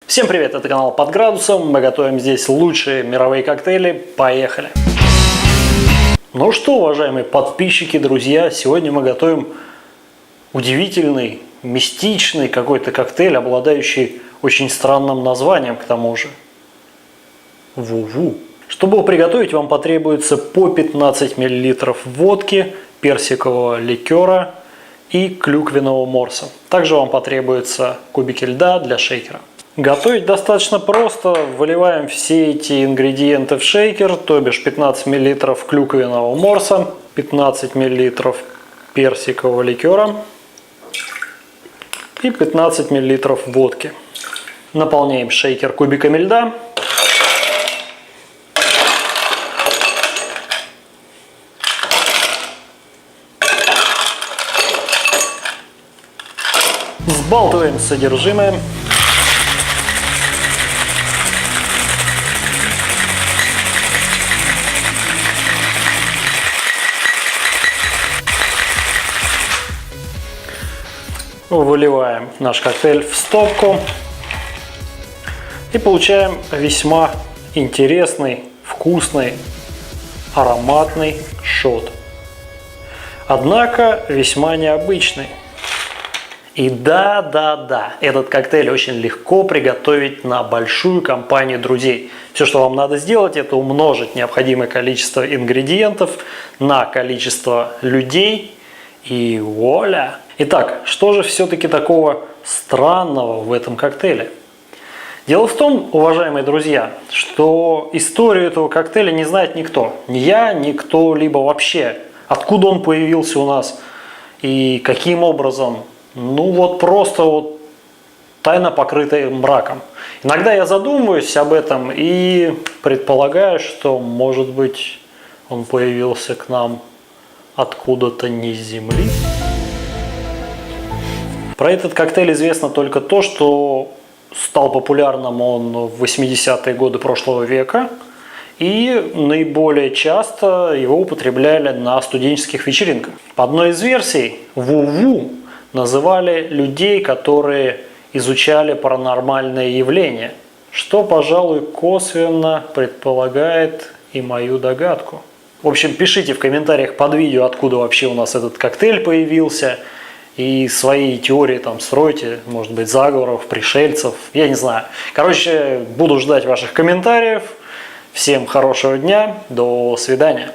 Всем привет, это канал Под градусом, мы готовим здесь лучшие мировые коктейли, поехали! Ну что, уважаемые подписчики, друзья, сегодня мы готовим удивительный, мистичный какой-то коктейль, обладающий очень странным названием к тому же. Ву-ву. Чтобы его приготовить, вам потребуется по 15 мл водки, персикового ликера и клюквенного морса. Также вам потребуются кубики льда для шейкера. Готовить достаточно просто. Выливаем все эти ингредиенты в шейкер, то бишь 15 мл клюквенного морса, 15 мл персикового ликера и 15 мл водки. Наполняем шейкер кубиками льда. Взбалтываем содержимое. Выливаем наш коктейль в стопку и получаем весьма интересный, вкусный, ароматный шот. Однако весьма необычный. И да, этот коктейль очень легко приготовить на большую компанию друзей. Все, что вам надо сделать, это умножить необходимое количество ингредиентов на количество людей и вуаля! Итак, что же все-таки такого странного в этом коктейле? Дело в том, уважаемые друзья, что историю этого коктейля не знает никто. Ни я, ни кто-либо вообще. Откуда он появился у нас и каким образом. Ну вот просто вот тайна, покрытая мраком. Иногда я задумываюсь об этом и предполагаю, что, может быть, он появился к нам откуда-то не с земли. Про этот коктейль известно только то, что стал популярным он в 80-е годы прошлого века. И наиболее часто его употребляли на студенческих вечеринках. По одной из версий, ву-ву называли людей, которые изучали паранормальные явления, что, пожалуй, косвенно предполагает и мою догадку. В общем, пишите в комментариях под видео, откуда вообще у нас этот коктейль появился, и свои теории там стройте, может быть, заговоров, пришельцев, я не знаю. Короче, буду ждать ваших комментариев. Всем хорошего дня, до свидания.